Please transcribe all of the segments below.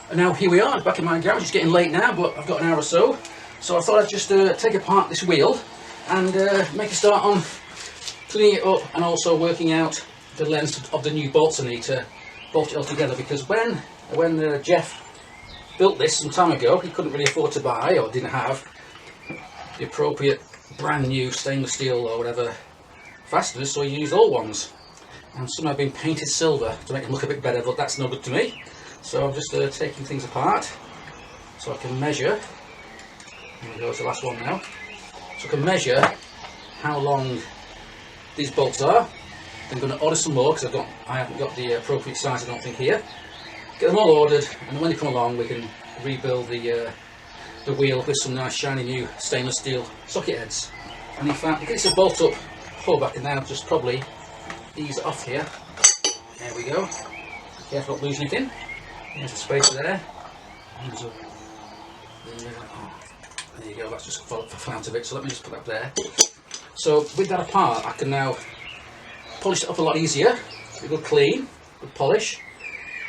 And now here we are, back in my garage. It's getting late now, but I've got an hour or so. So I thought I'd just take apart this wheel and make a start on cleaning it up and also working out the length of the new bolts I need to bolt it all together. Because when Jeff built this some time ago, he couldn't really afford to buy, or didn't have, the appropriate brand new stainless steel or whatever fasteners, so he used old ones. And some have been painted silver to make them look a bit better, but that's no good to me. So I'm just taking things apart so I can measure. Here we go, it's the last one now. So I can measure how long these bolts are. I'm going to order some more because I haven't got the appropriate size, I don't think, here. Get them all ordered, and when they come along we can rebuild the wheel with some nice shiny new stainless steel socket heads. And in fact, because it's a bolt up hub, I can now just probably ease it off here. There we go. Careful not lose anything. There's the spacer there. There you go, that's just fallen out of it, so let me just put that there. So with that apart, I can now polish it up a lot easier. It'll clean, good polish.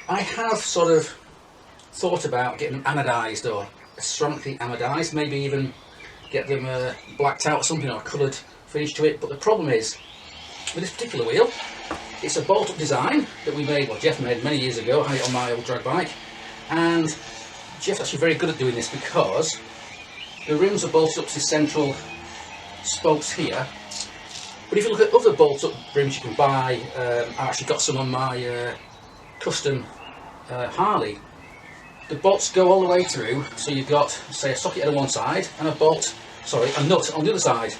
I have sort of thought about getting them anodised or ceramically anodised, maybe even get them blacked out or something, or a coloured finish to it. But the problem is, with this particular wheel, it's a bolt-up design that we made, well, Jeff made many years ago. I had it on my old drag bike, and Jeff's actually very good at doing this because the rims are bolted up to the central spokes here. But if you look at other bolt-up rims you can buy, I actually got some on my custom Harley. The bolts go all the way through, so you've got, say, a socket on one side and a nut on the other side.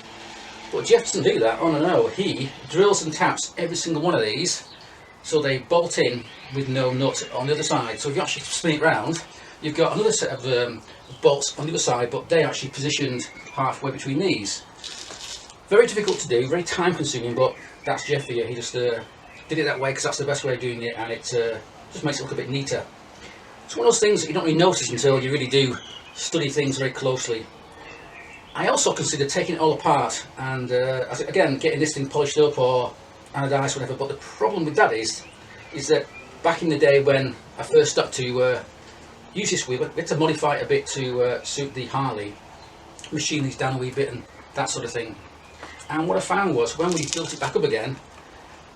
But Jeff doesn't do that. Oh no, he drills and taps every single one of these so they bolt in with no nut on the other side. So if you actually spin it round, you've got another set of bolts on the other side, but they're actually positioned halfway between these. Very difficult to do, very time consuming, but that's Jeff for you. He just did it that way because that's the best way of doing it, and it just makes it look a bit neater. It's one of those things that you don't really notice until you really do study things very closely. I also consider taking it all apart and again getting this thing polished up or anodised, whatever. But the problem with that is that back in the day when I first started to use this wheel, we had to modify it a bit to suit the Harley, machine these down a wee bit and that sort of thing. And what I found was when we built it back up again,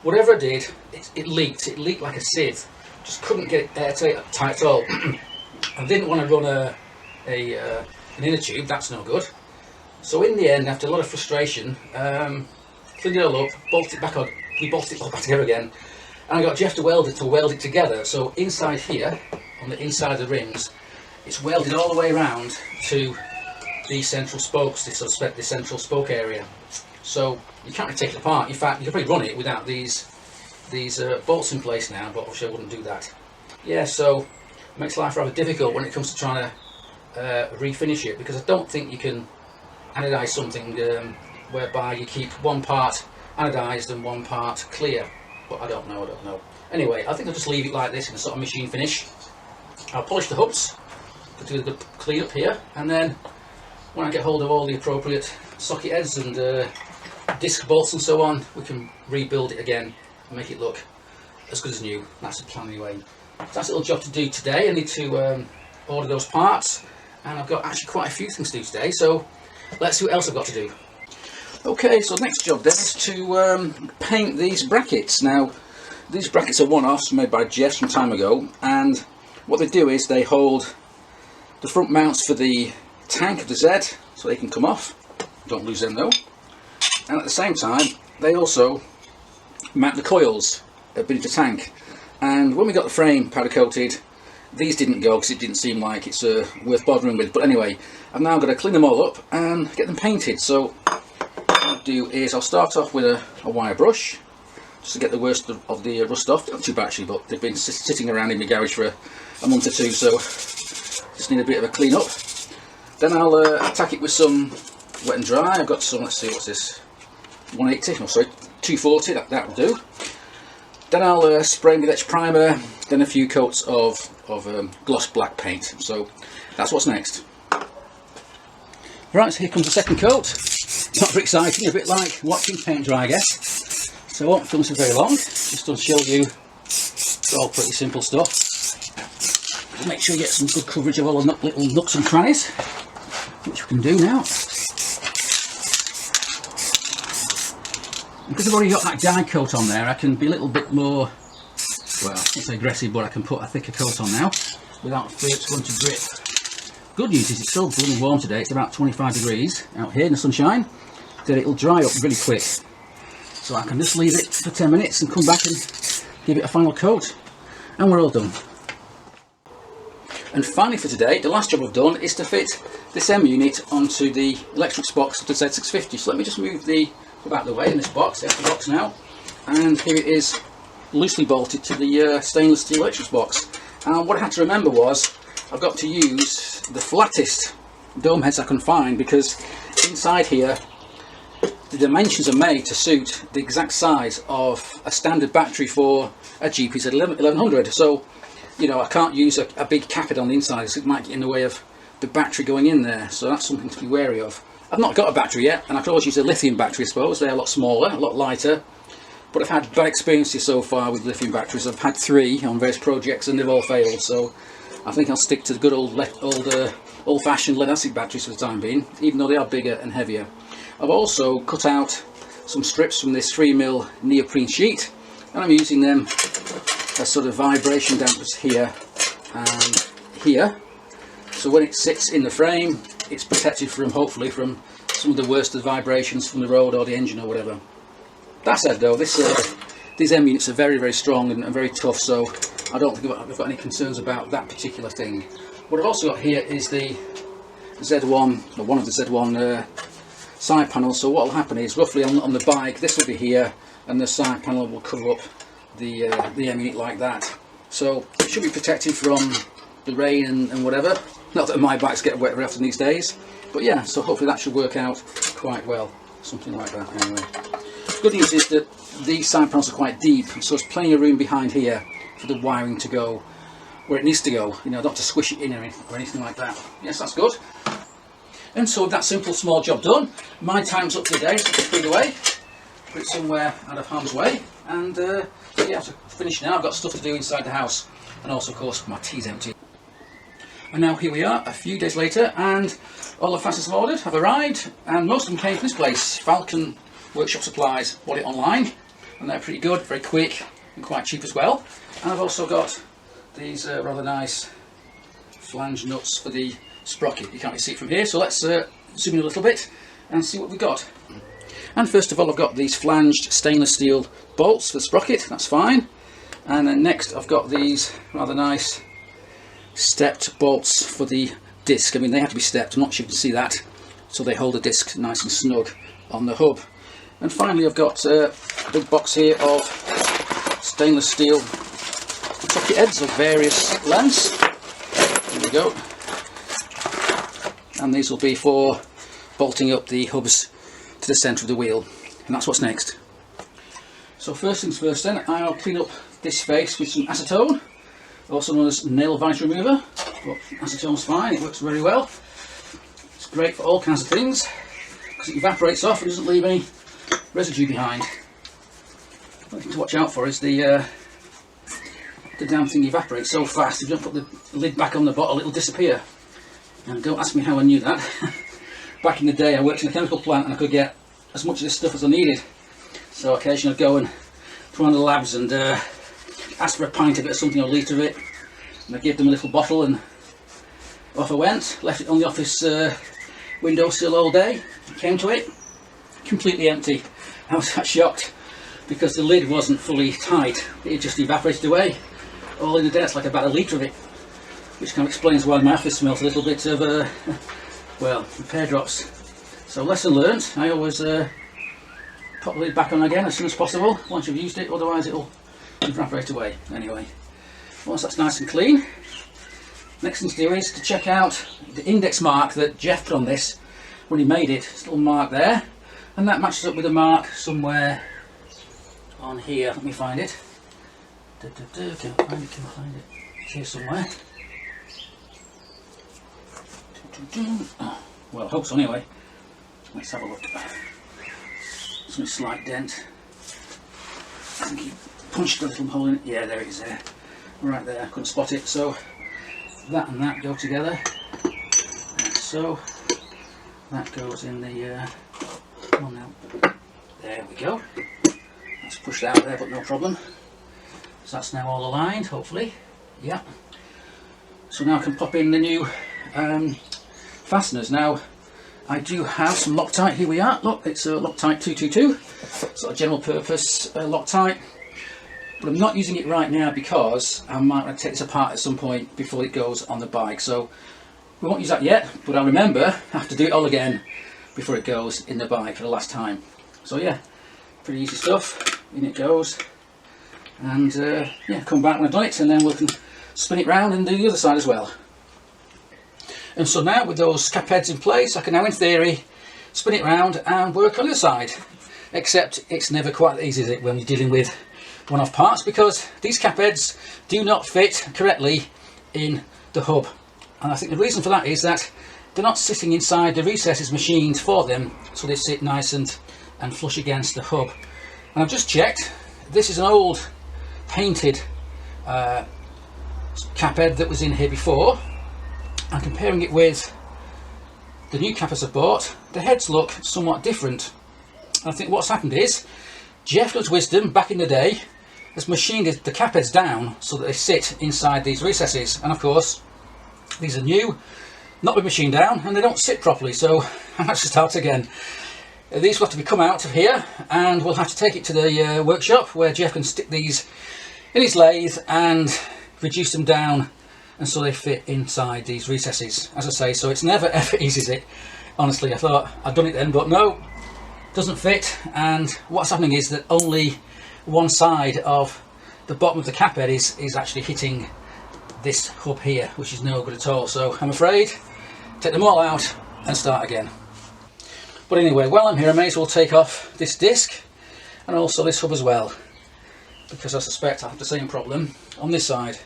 whatever I did, it leaked. It leaked like a sieve. Just couldn't get it airtight at all. I didn't want to run an inner tube. That's no good. So in the end, after a lot of frustration, cleaned it all up, bolted it back on. We bolted it all back together again, and I got Jeff to weld it together. So inside here, on the inside of the rims, it's welded all the way around to the central spokes, the central spoke area. So you can't really take it apart. In fact, you can probably run it without these bolts in place now, but obviously I wouldn't do that. Yeah, so it makes life rather difficult when it comes to trying to refinish it, because I don't think you can anodise something whereby you keep one part anodised and one part clear. But I don't know. Anyway, I think I'll just leave it like this in a sort of machine finish. I'll polish the hubs, do the clean up here, and then when I get hold of all the appropriate socket heads and disc bolts and so on, we can rebuild it again and make it look as good as new. That's the plan anyway. So that's a little job to do today. I need to order those parts, and I've got actually quite a few things to do today, so let's see what else I've got to do. Okay, so the next job then is to paint these brackets. Now, these brackets are one-offs made by Jeff some time ago, and what they do is they hold the front mounts for the tank of the Z so they can come off. Don't lose them though. And at the same time, they also mount the coils beneath the tank. And when we got the frame powder coated, these didn't go because it didn't seem like it's worth bothering with. But anyway, I've now got to clean them all up and get them painted. So what I'll do is I'll start off with a wire brush just to get the worst of the rust off. Not too bad actually, but they've been sitting around in my garage for a month or two, so just need a bit of a clean up. Then I'll attack it with some wet and dry. I've got some, let's see, what's this, 180, oh sorry, 240, that'll do. Then I'll spray with Etch Primer, then a few coats of gloss black paint. So that's what's next. Right, so here comes the second coat. Not very exciting, a bit like watching paint dry, I guess. So I won't film this for very long, just to show you it's all pretty simple stuff. make sure you get some good coverage of all the little nooks and crannies, which we can do now. Because I've already got that die coat on there, I can be a little bit more, well, I won't say aggressive, but I can put a thicker coat on now without fear it's going to drip. Good news is it's so bloody warm today, it's about 25 degrees out here in the sunshine, that it'll dry up really quick. So I can just leave it for 10 minutes and come back and give it a final coat, and we're all done. And finally for today, the last job I've done is to fit this M unit onto the electrics box of the Z650. So let me just move the out of the way in this box, there's the box now, and here it is loosely bolted to the stainless steel electrics box. And what I had to remember was I've got to use the flattest dome heads I can find, because inside here the dimensions are made to suit the exact size of a standard battery for a GPZ 1100. So, you know, I can't use a big cappet on the inside because it might get in the way of the battery going in there. So that's something to be wary of. I've not got a battery yet, and I could always use a lithium battery, I suppose. They're a lot smaller, a lot lighter. But I've had bad experiences so far with lithium batteries. I've had 3 on various projects and they've all failed. So I think I'll stick to the good old-fashioned lead acid batteries for the time being, even though they are bigger and heavier. I've also cut out some strips from this 3mm neoprene sheet, and I'm using them as sort of vibration dampers here and here. So when it sits in the frame, it's protected from, hopefully, from some of the worst of the vibrations from the road or the engine or whatever. That said though, these M units are very, very strong and very tough, so I don't think I've got any concerns about that particular thing. What I've also got here is the Z1, or one of the Z1 side panels. So what will happen is, roughly on the bike, this will be here, and the side panel will cover up the M unit like that. So it should be protected from the rain and whatever. Not that my bikes get wet very often these days, but yeah, so hopefully that should work out quite well, something like that anyway. Good news is that these side panels are quite deep, so there's plenty of room behind here for the wiring to go where it needs to go, you know, not to squish it in or anything like that. Yes, that's good. And so with that simple small job done, my time's up for the day, so I'll put it away, put it somewhere out of harm's way, and yeah, to finish now. I've got stuff to do inside the house, and also of course my tea's empty. And now here we are, a few days later, and all the fasteners I've ordered have arrived, and most of them came from this place, Falcon Workshop Supplies. Bought it online, and they're pretty good, very quick, and quite cheap as well. And I've also got these rather nice flange nuts for the sprocket. You can't really see it from here, so let's zoom in a little bit and see what we've got. And first of all, I've got these flanged stainless steel bolts for the sprocket, that's fine. And then next I've got these rather nice stepped bolts for the disc. I mean, they have to be stepped, I'm not sure you can see that, so they hold the disc nice and snug on the hub. And finally I've got a big box here of stainless steel socket heads of various lengths. There we go. And these will be for bolting up the hubs to the centre of the wheel. And that's what's next. So first things first then, I'll clean up this face with some acetone, also known as nail varnish remover. But acetone's fine, it works very well. It's great for all kinds of things because it evaporates off and doesn't leave any residue behind. One thing to watch out for is the damn thing evaporates so fast. If you don't put the lid back on the bottle, it'll disappear. And don't ask me how I knew that. Back in the day I worked in a chemical plant and I could get as much of this stuff as I needed. So occasionally I'd go and to one of the labs and ask for a pint of it or something, or a litre of it, and I gave them a little bottle and off I went. Left it on the office windowsill all day, came to it, completely empty. I was shocked because the lid wasn't fully tight, it just evaporated away all in a day. It's like about a litre of it, which kind of explains why my office smells a little bit of well, repair drops. So lesson learned, I always pop the lid back on again as soon as possible once you've used it, otherwise it'll evaporate away. Anyway, once that's nice and clean, next thing to do is to check out the index mark that Jeff put on this when he made it. This little mark there, and that matches up with a mark somewhere on here. Let me find it. Can't find it. It's here somewhere. Oh, well, I hope so anyway. Let's have a look. Some slight dent. I think he punched a little hole in it. Yeah, there it is there. Right there, I couldn't spot it. So that and that go together, like so. That goes in the, come on now, there we go. That's pushed out there, but no problem. So that's now all aligned, hopefully. Yeah. So now I can pop in the new fasteners. Now I do have some Loctite. Here we are. Look, it's a Loctite 222. It's a general purpose Loctite. But I'm not using it right now because I might want to take this apart at some point before it goes on the bike. So we won't use that yet, but I remember I have to do it all again before it goes in the bike for the last time. So yeah, pretty easy stuff. In it goes. And yeah, come back when I've done it, and then we can spin it round and do the other side as well. And so now with those cap heads in place, I can now in theory spin it round and work on the other side. Except it's never quite easy, is it, when you're dealing with one-off parts, because these cap heads do not fit correctly in the hub. And I think the reason for that is that they're not sitting inside the recesses machined for them, so they sit nice and flush against the hub. And I've just checked, this is an old painted cap head that was in here before, and comparing it with the new cap heads I've bought, the heads look somewhat different. And I think what's happened is Jeff Love's wisdom back in the day has machined the cap heads down so that they sit inside these recesses, and of course these are new, not been machined down, and they don't sit properly, so I have to start again. These will have to be come out of here, and we'll have to take it to the workshop where Jeff can stick these in his lathe and reduce them down, and so they fit inside these recesses. As I say, so it's never ever easy, is it? Honestly, I thought I'd done it then, but no, it doesn't fit. And what's happening is that only one side of the bottom of the cap head is actually hitting this hub here, which is no good at all. So I'm afraid take them all out and start again. But anyway, while I'm here, I may as well take off this disc and also this hub as well, because I suspect I have the same problem on this side.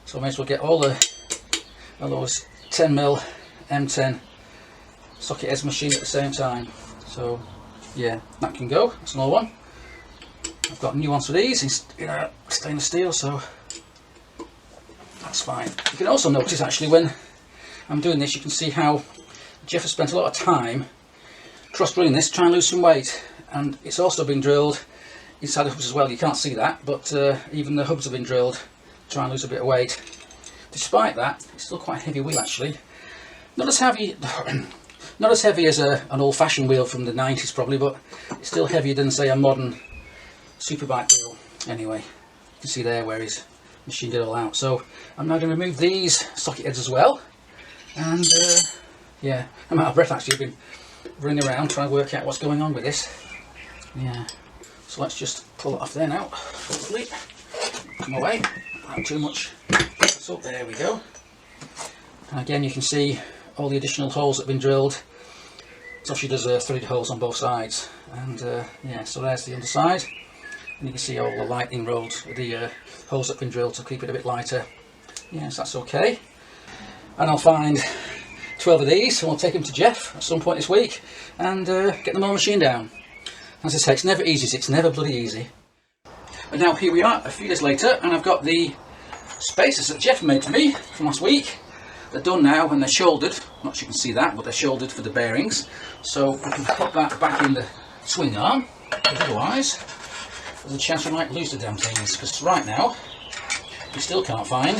So I may as well get all those 10mm M10 socket heads machined at the same time. So yeah, that can go. That's another one. I've got new ones for these in stainless steel, so that's fine. You can also notice actually when I'm doing this, you can see how Jeff has spent a lot of time cross drilling this, trying to lose some weight, and it's also been drilled inside the hubs as well. You can't see that, but even the hubs have been drilled to try and lose a bit of weight. Despite that, it's still quite a heavy wheel actually. Not as heavy, not as heavy as an old-fashioned wheel from the 90s probably, but it's still heavier than say a modern superbike wheel. Anyway, you can see there where he's machined it all out. So I'm now going to remove these socket heads as well, and yeah, I'm out of breath actually. I've been running around trying to work out what's going on with this. Yeah, so let's just pull it off there now, hopefully. Come away, not too much. So there we go. And again, you can see all the additional holes that have been drilled. So obviously there's threaded holes on both sides, and yeah, so there's the underside, and you can see all the lightning rods with the holes that have been drilled to keep it a bit lighter. Yes, that's okay. And I'll find 12 of these and we'll take them to Jeff at some point this week and get them all machined down. As I say, it's never easy, it's never bloody easy. And now here we are a few days later, and I've got the spacers that Jeff made for me from last week. They're done now and they're shouldered. Not sure you can see that, but they're shouldered for the bearings. So we can put that back in the swing arm, because otherwise there's a chance we might lose the damn things, because right now we still can't find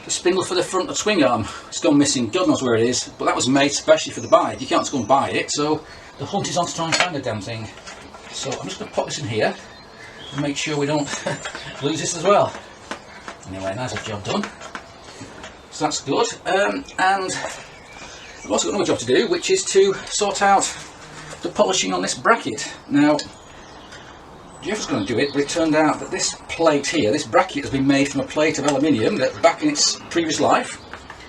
the spindle for the front of the swing arm. It's gone missing, God knows where it is, but that was made especially for the bike. You can't just go and buy it, so the hunt is on to try and find the damn thing. So I'm just going to pop this in here and make sure we don't lose this as well. Anyway, that's a job done. So that's good. And I've also got another job to do, which is to sort out the polishing on this bracket. Now, Jeff was going to do it, but it turned out that this plate here, this bracket, has been made from a plate of aluminium that back in its previous life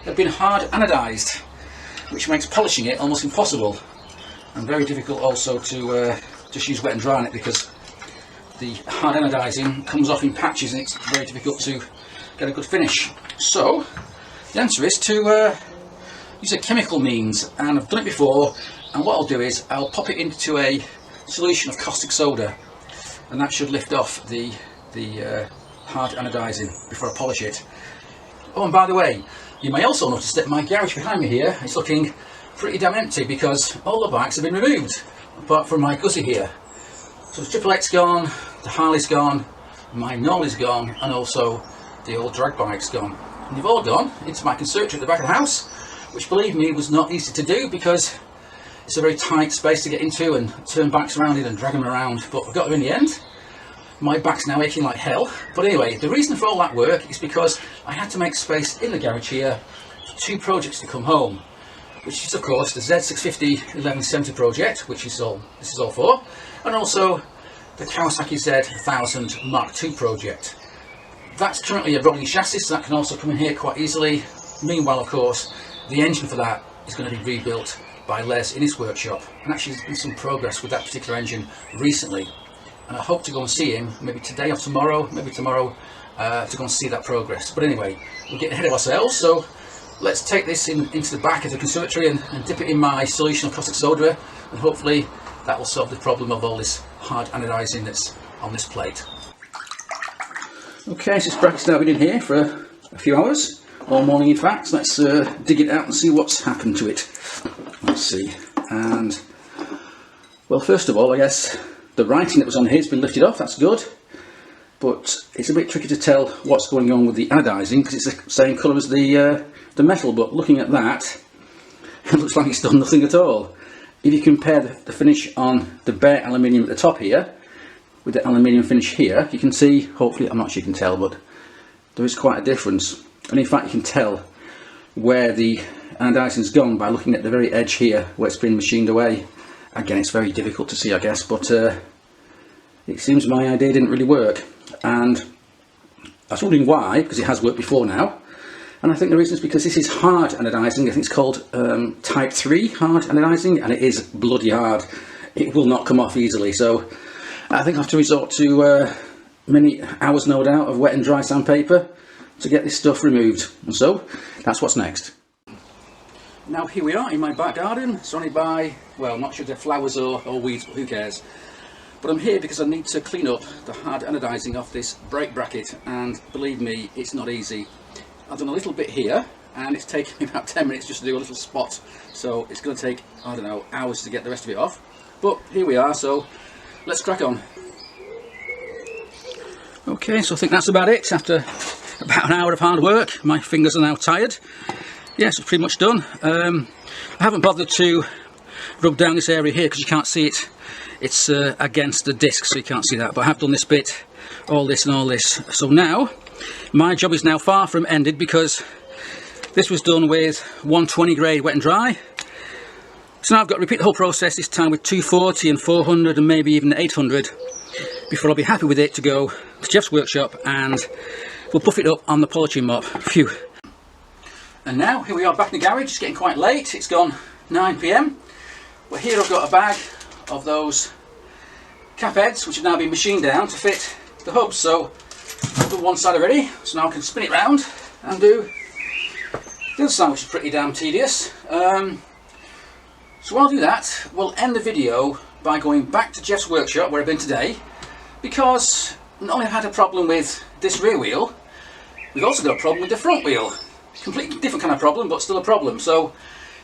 had been hard anodised, which makes polishing it almost impossible, and very difficult also to just use wet and dry on it, because the hard anodising comes off in patches and it's very difficult to get a good finish. So the answer is to use a chemical means, and I've done it before, and what I'll do is I'll pop it into a solution of caustic soda, and that should lift off the hard anodising before I polish it. Oh, and by the way, you may also notice that my garage behind me here is looking pretty damn empty because all the bikes have been removed, apart from my Guzzi here. So the Triple X gone, the Harley's gone, my Nolly's gone, and also the old drag bike's gone. And they've all gone into my conservatory at the back of the house, which, believe me, was not easy to do because it's a very tight space to get into and turn bikes around in and drag them around, but we got there in the end. My back's now aching like hell. But anyway, the reason for all that work is because I had to make space in the garage here for 2 projects to come home, which is of course the Z650 1170 project, which is all this is all for, and also the Kawasaki Z650 Mark II project. That's currently a rolling chassis, so that can also come in here quite easily. Meanwhile, of course, the engine for that is going to be rebuilt by Les in his workshop, and actually there's been some progress with that particular engine recently, and I hope to go and see him maybe today or tomorrow, maybe tomorrow, to go and see that progress. But anyway, we're getting ahead of ourselves, so let's take this into the back of the conservatory and dip it in my solution of caustic soda, and hopefully that will solve the problem of all this hard anodizing that's on this plate. Okay, so this bracket's now been in here for a few hours, all morning in fact. Let's dig it out and see what's happened to it. Let's see. And well, first of all, I guess the writing that was on here has been lifted off. That's good, but it's a bit tricky to tell what's going on with the anodizing because it's the same colour as the metal. But looking at that, it looks like it's done nothing at all. If you compare the finish on the bare aluminium at the top here with the aluminium finish here, you can see, hopefully, I'm not sure you can tell, but there is quite a difference. And in fact, you can tell where the anodizing's gone by looking at the very edge here where it's been machined away. Again, it's very difficult to see, I guess, but it seems my idea didn't really work. And I was wondering why, because it has worked before now. And I think the reason is because this is hard anodizing. I think it's called type 3 hard anodizing, and it is bloody hard. It will not come off easily, so I think I'll have to resort to many hours, no doubt, of wet and dry sandpaper to get this stuff removed. And so that's what's next. Now here we are in my back garden, surrounded by, well, I'm not sure if they're flowers or weeds, but who cares. But I'm here because I need to clean up the hard anodizing off this brake bracket, and believe me, it's not easy. I've done a little bit here, and it's taken me about 10 minutes just to do a little spot, so it's going to take, I don't know, hours to get the rest of it off. But here we are, so let's crack on. Okay, so I think that's about it. After about an hour of hard work, my fingers are now tired. Yes, it's pretty much done. I haven't bothered to rub down this area here because you can't see it. It's against the disc, so you can't see that. But I have done this bit, all this and all this. So now, my job is now far from ended because this was done with 120 grade wet and dry. So now I've got to repeat the whole process, this time with 240 and 400 and maybe even 800 before I'll be happy with it to go to Jeff's workshop and we'll buff it up on the polishing mop. Phew. And now here we are back in the garage. It's getting quite late, it's gone 9 PM. But here I've got a bag of those cap heads which have now been machined down to fit the hubs. So I've done one side already, so now I can spin it round and do the other side, which is pretty damn tedious. So while I do that, we'll end the video by going back to Jeff's workshop where I've been today, because not only have I had a problem with this rear wheel, we've also got a problem with the front wheel. Completely different kind of problem, but still a problem. So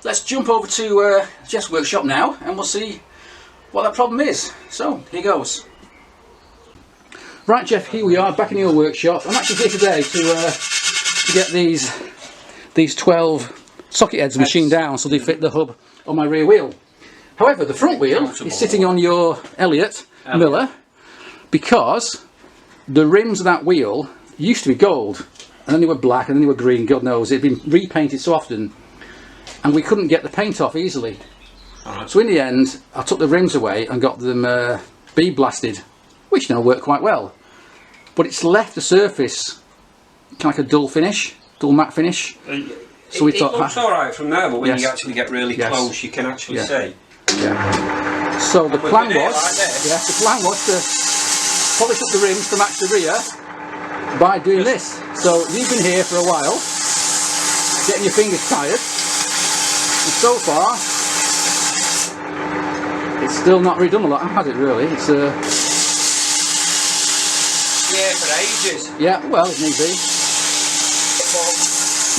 let's jump over to Jeff's workshop now and we'll see what that problem is. So here goes. Right, Jeff, here we are back in your workshop. I'm actually here today to get these 12 socket heads machined down so they fit the hub on my rear wheel. However, the front wheel is sitting on your Elliott Miller because the rims of that wheel used to be gold, and then they were black, and then they were green, God knows. It had been repainted so often, and we couldn't get the paint off easily. So in the end, I took the rims away and got them bead blasted, which now work quite well. But it's left the surface kind of like a dull finish, dull matte finish. So we thought, it looks alright from there, but when yes, you actually get really close, you can actually see. Yeah. So the plan was to polish up the rims to match the rear by doing this. So you've been here for a while, getting your fingers tired, and so far it's still not really done a lot, has it really? It's yeah, for ages. Yeah, well, it may be.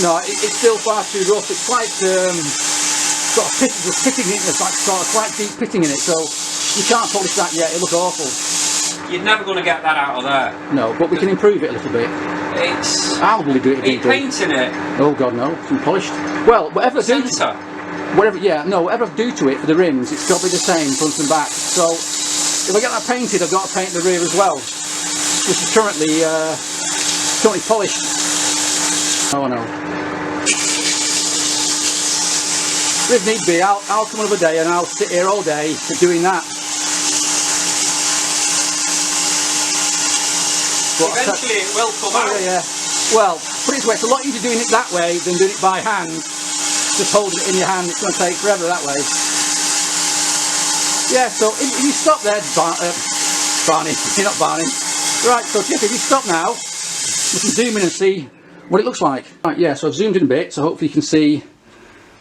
No, it's still far too rough. It's quite sort of pitting in it. There's like sort of quite deep pitting in it, so you can't polish that yet. It looks awful. You're never going to get that out of there. No, but we can improve it a little bit. I'll really do it. Are you painting it? Oh God, no. It's been polished. Well, whatever I do, whatever I do to it for the rims, it's got to be the same front and back. So if I get that painted, I've got to paint the rear as well, which is currently polished. Oh no. If need be, I'll come another day and I'll sit here all day doing that. But eventually it will come out. Yeah. Well, put it this way, it's a lot easier doing it that way than doing it by hand. Just holding it in your hand, it's going to take forever that way. Yeah, so if you stop there, Barney, you're not Barney. Right, so Jeff, if you stop now, we can zoom in and see what it looks like. Right, yeah, so I've zoomed in a bit, so hopefully you can see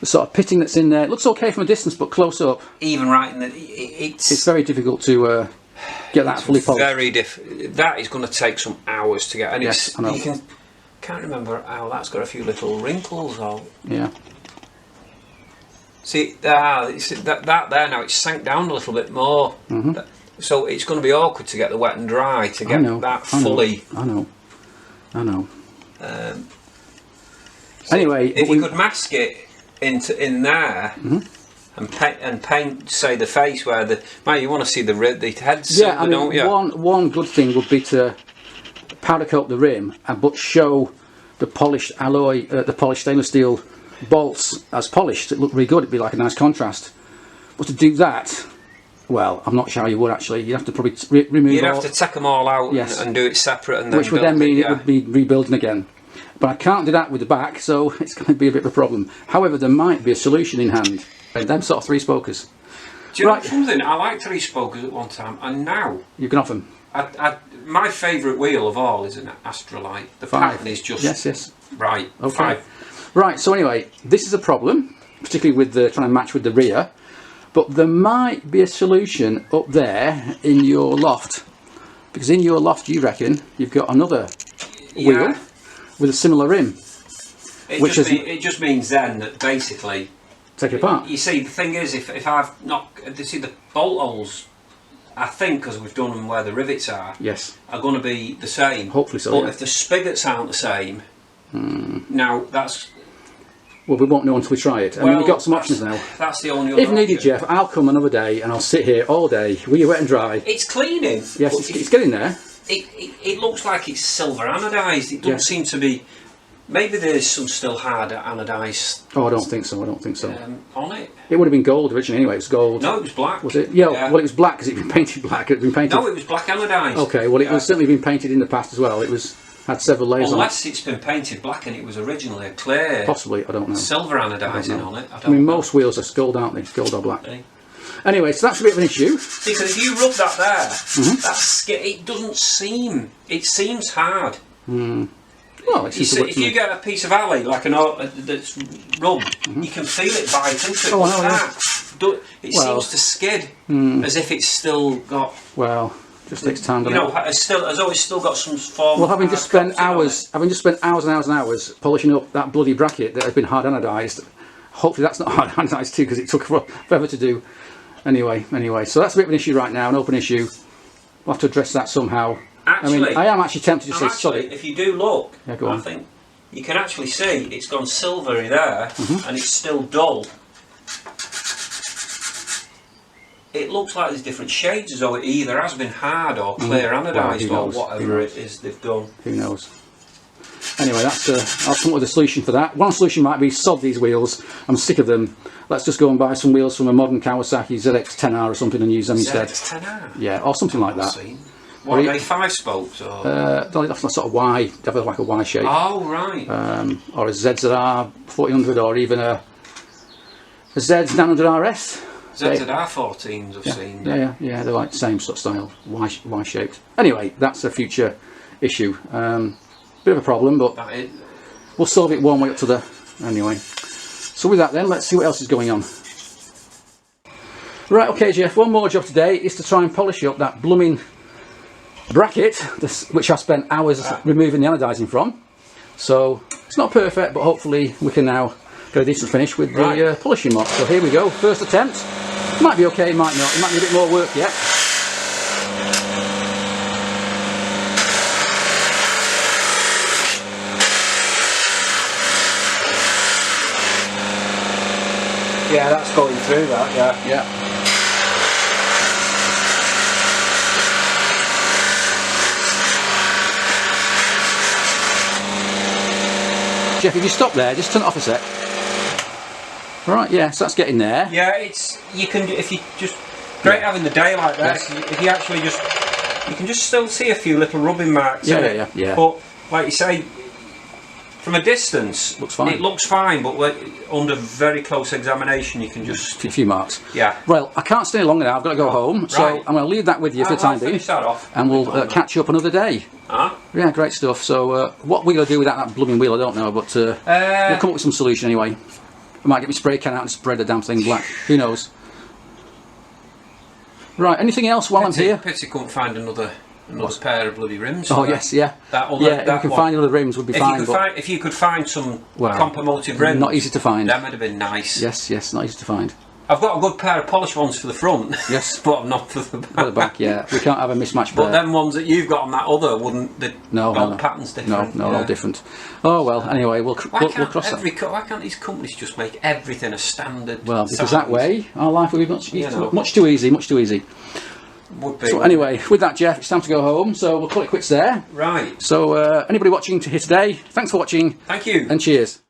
the sort of pitting that's in there. It looks okay from a distance, but close up, even right in the, it's very difficult to get that fully polished. Very that is going to take some hours to get, and yes, I know. You can't remember how that's got a few little wrinkles on. Yeah. See that there now, it's sank down a little bit more. Mm-hmm. So it's going to be awkward to get the wet and dry to get that fully. I know. Anyway, if you could mask it in there. Mm-hmm. And paint, say, the face where you want to see the head silver, yeah, I mean, don't you? One good thing would be to powder coat the rim, but show the polished alloy, the polished stainless steel bolts as polished. It looked really good. It'd be like a nice contrast. But to do that, well, I'm not sure how you would actually. You'd have to probably remove. You'd have to take them all out, yes, and do it separate, and then which would then mean it would be rebuilding again. But I can't do that with the back, so it's going to be a bit of a problem. However, there might be a solution in hand. Them sort of 3-spokers. Do you know something? I liked 3-spokers at one time, and now you can off them. My favourite wheel of all is an Astrolite. The 5 pattern is just yes. Right. Okay. 5. Right. So anyway, this is a problem, particularly with trying to match with the rear. But there might be a solution up there in your loft, because in your loft, you reckon you've got another wheel with a similar rim. It just means then that basically. Take it apart. You see, the thing is, if I've not, you see the bolt holes, I think, because we've done them where the rivets are, yes, are going to be the same. Hopefully so. But if the spigots aren't the same, now that's. Well, we won't know until we try it. I mean, we've got some options now. That's the only other If needed, option. Jeff, I'll come another day and I'll sit here all day with you wet and dry. It's cleaning. Yes, it's getting there. It looks like it's silver anodised. It doesn't seem to be. Maybe there's some still hard anodised. Oh, I don't think so. On it. It would have been gold originally anyway. It was gold. No, it was black. Was it? Yeah. Well, it was black because it had been painted black. It had been painted. No, it was black anodised. Okay. Well, it was certainly been painted in the past as well. It had several layers on it. Unless it's been painted black and it was originally a clear. Possibly, I don't know. Silver anodising on it. I mean, most wheels are gold, aren't they? Gold or black. Okay. Anyway, so that's a bit of an issue. Because if you rub that there, it doesn't seem. It seems hard. Well, if you get a piece of alley like that's rubbed, you can feel it bite into it. Oh, I know. It seems to skid as if it's still got. Well, just takes time. You know, as though it's still got some form. Well, having just spent hours and hours polishing up that bloody bracket that had been hard anodised. Hopefully, that's not hard anodised too, because it took forever to do. Anyway, so that's a bit of an issue right now, an open issue. We'll have to address that somehow. Actually, I am actually tempted to say sorry. If you do look, go on. I think you can actually see it's gone silvery there, and it's still dull. It looks like there's different shades, as though it either has been hard or clear anodised or whatever it is they've done. Who knows? Anyway, I'll come up with a solution for that. One solution might be sod these wheels. I'm sick of them. Let's just go and buy some wheels from a modern Kawasaki Z650 or something and use them instead. Z650? Yeah, or something like that. What, are they 5 spokes? Or? That's sort of Y, they have like a Y shape. Oh, right. Or a ZZR 1400 or even a Z900 RS. ZZR 14s I've seen. Yeah, they're like the same sort of style, Y shaped. Anyway, that's a future issue. Bit of a problem, but we'll solve it one way up to the... Anyway. So with that then, let's see what else is going on. Right, okay Jeff, one more job today is to try and polish up that blooming bracket, which I spent hours removing the anodising from. So It's not perfect, but hopefully we can now get a decent finish with Right. the polishing mop. So here we go, first attempt. Might be okay, might not. It might need a bit more work yet. Yeah, that's going through that, yeah. Yeah. Jeff, if you stop there, just turn it off a sec. Right, yeah, so that's getting there. Yeah, it's, you can, if you just, great having the day like that, Yes. if you actually just, you can just still see a few little rubbing marks in it. Yeah. But, like you say, from a distance, Looks fine. it looks fine, but under very close examination you can just... A few marks. Yeah. Well, I can't stay longer now, I've got to go home, so Right. I'm going to leave that with you for the time being. Finish that off. And we'll catch you up another day. Huh? Yeah, great stuff. So what we're going to do without that blooming wheel, I don't know, but we'll come up with some solution anyway. I might get my spray can out and spread the damn thing black. Who knows? Right, anything else while I'm here? Pity couldn't find another pair of bloody rims. Oh yes, yeah. That other, yeah, if that we can one. find other rims would be fine. If you could find some Well, comp-motive rims, not easy to find. That would have been nice. Yes, not easy to find. I've got a good pair of polished ones for the front. Yes. But not for the back. For the back, yeah. We can't have a mismatch But there. them ones that you've got on that other wouldn't. The pattern's different. No, all different. Oh well. Anyway, we'll cross that. Why can't these companies just make everything a standard? Well, because size? that way our life would be much too easy. Much too easy. Would be. So anyway, with that, Jeff, it's time to go home. So we'll call it quits there. Right. So anybody watching here today, thanks for watching. Thank you. And cheers.